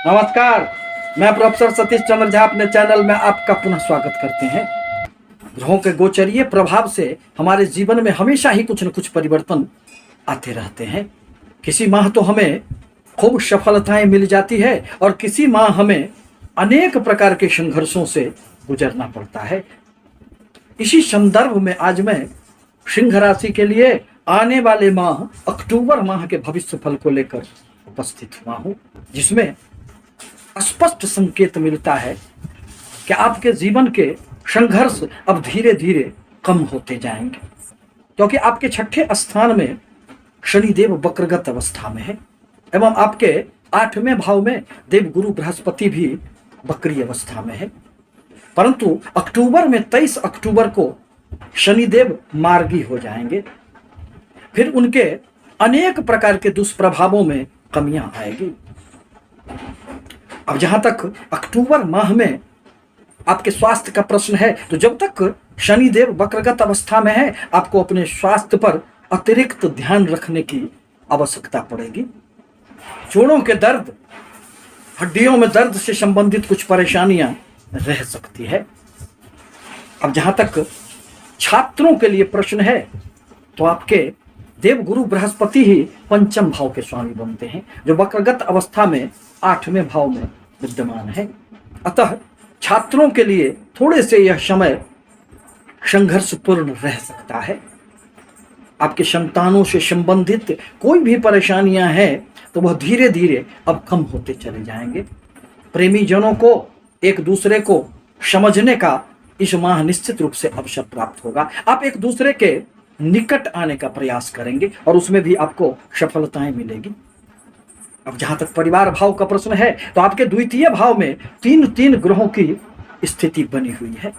नमस्कार। मैं प्रोफेसर सतीश चंद्र झा अपने चैनल में आपका पुनः स्वागत करते हैं। ग्रहों के गोचरीय प्रभाव से हमारे जीवन में हमेशा ही कुछ न कुछ परिवर्तन आते रहते हैं। किसी माह तो हमें खूब सफलताएं मिल जाती है और किसी माह हमें अनेक प्रकार के संघर्षों से गुजरना पड़ता है। इसी संदर्भ में आज मैं सिंह राशि के लिए आने वाले माह अक्टूबर माह के भविष्य फल को लेकर उपस्थित हुआ हूं, जिसमें स्पष्ट संकेत मिलता है कि आपके जीवन के संघर्ष अब धीरे धीरे कम होते जाएंगे, क्योंकि आपके छठे स्थान में शनिदेव वक्रगत अवस्था में है एवं आपके 8वें भाव में देवगुरु बृहस्पति भी वक्री अवस्था में है। परंतु अक्टूबर में 23 अक्टूबर को शनिदेव मार्गी हो जाएंगे। फिर उनके अनेक प्रकार के दुष्प्रभावों में कमियां आएगी। अब जहां तक अक्टूबर माह में आपके स्वास्थ्य का प्रश्न है, तो जब तक शनिदेव वक्रगत अवस्था में है, आपको अपने स्वास्थ्य पर अतिरिक्त ध्यान रखने की आवश्यकता पड़ेगी। जोड़ों के दर्द, हड्डियों में दर्द से संबंधित कुछ परेशानियां रह सकती है। अब जहां तक छात्रों के लिए प्रश्न है, तो आपके देवगुरु बृहस्पति ही पंचम भाव के स्वामी बनते हैं, जो वक्रगत अवस्था में 8वें भाव में विद्यमान है। अतः छात्रों के लिए थोड़े से यह समय संघर्षपूर्ण रह सकता है। आपके संतानों से संबंधित कोई भी परेशानियां हैं, तो वह धीरे धीरे अब कम होते चले जाएंगे। प्रेमी जनों को एक दूसरे को समझने का इस माह निश्चित रूप से अवसर प्राप्त होगा। आप एक दूसरे के निकट आने का प्रयास करेंगे और उसमें भी आपको सफलताएं मिलेगी। अब जहां तक परिवार भाव का प्रश्न है, तो आपके द्वितीय भाव में तीन ग्रहों की स्थिति बनी हुई है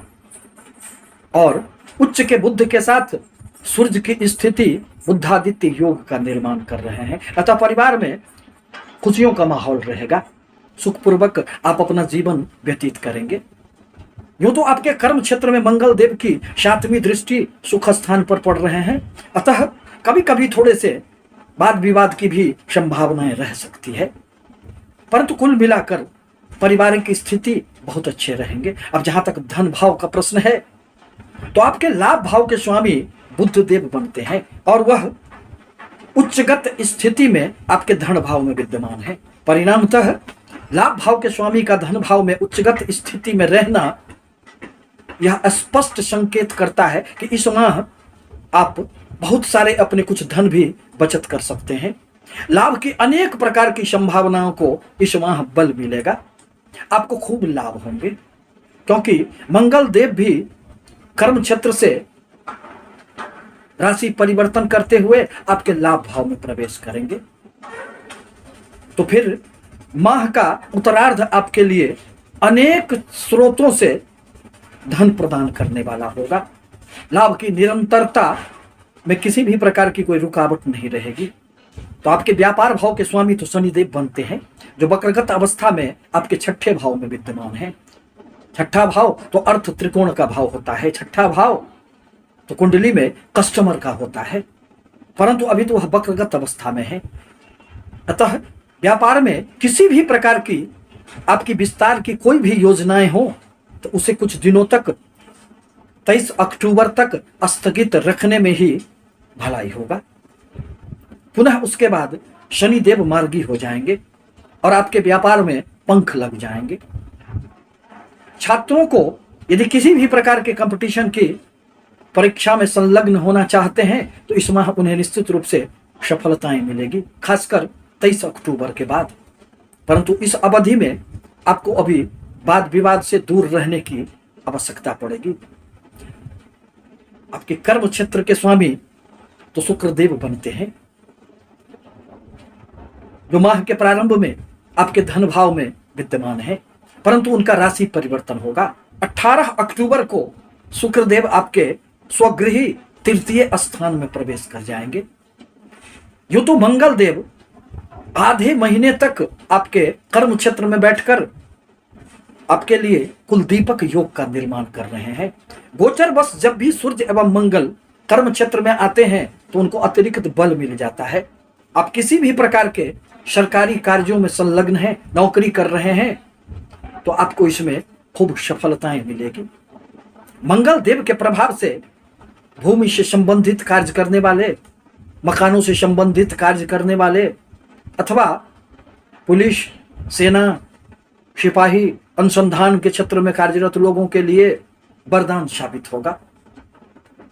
और उच्च के बुध के साथ सूर्य की स्थिति बुद्धादित्य योग का निर्माण कर रहे हैं। अतः परिवार में खुशियों का माहौल रहेगा, सुखपूर्वक आप अपना जीवन व्यतीत करेंगे। यूं तो आपके कर्म क्षेत्र में मंगल देव की 7वीं दृष्टि सुख स्थान पर पड़ रहे हैं, अतः कभी कभी थोड़े से वाद विवाद की भी संभावनाएं रह सकती है, परंतु कुल मिलाकर परिवार की स्थिति बहुत अच्छे रहेंगे। अब जहां तक धन भाव का प्रश्न है, तो आपके लाभ भाव के स्वामी बुध देव बनते हैं और वह उच्चगत स्थिति में आपके धन भाव में विद्यमान है। परिणामतः लाभ भाव के स्वामी का धन भाव में उच्चगत स्थिति में रहना यह स्पष्ट संकेत करता है कि इस माह आप बहुत सारे अपने कुछ धन भी बचत कर सकते हैं। लाभ की अनेक प्रकार की संभावनाओं को इस माह बल मिलेगा। आपको खूब लाभ होंगे, क्योंकि मंगल देव भी कर्म क्षेत्र से राशि परिवर्तन करते हुए आपके लाभ भाव में प्रवेश करेंगे। तो फिर माह का उत्तरार्ध आपके लिए अनेक स्रोतों से धन प्रदान करने वाला होगा। लाभ की निरंतरता में किसी भी प्रकार की कोई रुकावट नहीं रहेगी। तो आपके व्यापार भाव के स्वामी तो शनिदेव बनते हैं, जो वक्रगत अवस्था में आपके छठे भाव में विद्यमान है। छठा भाव तो अर्थ त्रिकोण का भाव होता है। छठा भाव तो कुंडली में कस्टमर का होता है, परंतु अभी तो वह वक्रगत अवस्था में है। अतः व्यापार में किसी भी प्रकार की आपकी विस्तार की कोई भी योजनाएं हो, तो उसे कुछ दिनों तक 23 अक्टूबर तक स्थगित रखने में ही भलाई होगा। पुनः उसके बाद शनिदेव मार्गी हो जाएंगे और आपके व्यापार में पंख लग जाएंगे। छात्रों को यदि किसी भी प्रकार के कंपटीशन की परीक्षा में संलग्न होना चाहते हैं, तो इस माह उन्हें निश्चित रूप से सफलताएं मिलेगी, खासकर 23 अक्टूबर के बाद। परंतु इस अवधि में आपको अभी वाद विवाद से दूर रहने की आवश्यकता पड़ेगी। आपके कर्म क्षेत्र के स्वामी तो शुक्रदेव बनते हैं, जो माह के प्रारंभ में आपके धन भाव में विद्यमान है, परंतु उनका राशि परिवर्तन होगा। 18 अक्टूबर को शुक्रदेव आपके स्वगृही तृतीय स्थान में प्रवेश कर जाएंगे। यूं तो मंगल देव आधे महीने तक आपके कर्म क्षेत्र में बैठकर आपके लिए कुल दीपक योग का निर्माण कर रहे हैं। गोचर बस जब भी सूर्य एवं मंगल कर्म क्षेत्र में आते हैं, तो उनको अतिरिक्त बल मिल जाता है। आप किसी भी प्रकार के सरकारी कार्यों में संलग्न हैं, नौकरी कर रहे हैं, तो आपको इसमें खूब सफलताएं मिलेगी। मंगल देव के प्रभाव से भूमि से संबंधित कार्य करने वाले, मकानों से संबंधित कार्य करने वाले, अथवा पुलिस, सेना, सिपाही, अनुसंधान के क्षेत्र में कार्यरत लोगों के लिए वरदान साबित होगा,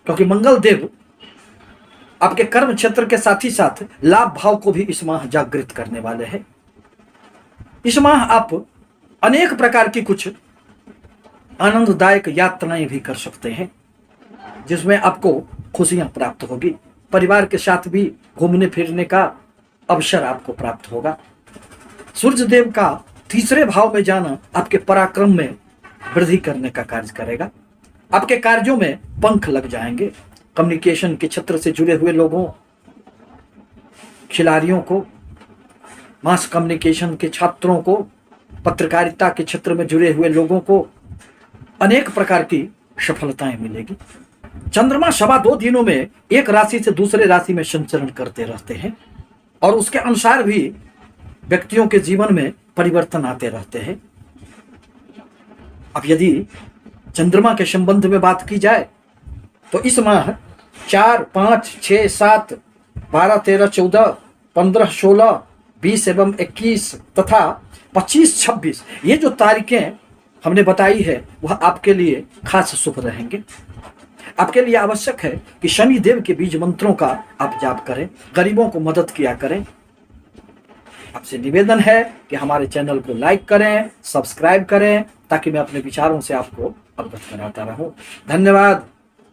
क्योंकि मंगल देव आपके कर्म क्षेत्र के साथ ही साथ लाभ भाव को भी इस माह जागृत करने वाले हैं। इस माह आप अनेक प्रकार की कुछ आनंददायक यात्राएं भी कर सकते हैं, जिसमें आपको खुशियां प्राप्त होगी। परिवार के साथ भी घूमने फिरने का अवसर आपको प्राप्त होगा। सूर्य देव का तीसरे भाव में जाना आपके पराक्रम में वृद्धि करने का कार्य करेगा। आपके कार्यों में पंख लग जाएंगे। कम्युनिकेशन के क्षेत्र से जुड़े हुए लोगों, खिलाड़ियों को, मास कम्युनिकेशन के छात्रों को, पत्रकारिता के क्षेत्र में जुड़े हुए लोगों को अनेक प्रकार की सफलताएं मिलेगी। चंद्रमा सवा 2 दिनों में एक राशि से दूसरे राशि में संचरण करते रहते हैं और उसके अनुसार भी व्यक्तियों के जीवन में परिवर्तन आते रहते हैं। अब यदि चंद्रमा के संबंध में बात की जाए तो इस माह 4, 5, 6, 7, 12, 13, 14, 15, 16, 20 एवं 21 तथा 25, 26 ये जो तारीखें हमने बताई है वह आपके लिए खास शुभ रहेंगे। आपके लिए आवश्यक है कि शनि देव के बीज मंत्रों का आप जाप करें, गरीबों को मदद किया करें। आपसे निवेदन है कि हमारे चैनल को लाइक करें, सब्सक्राइब करें, ताकि मैं अपने विचारों से आपको अवगत कराता रहूं। धन्यवाद।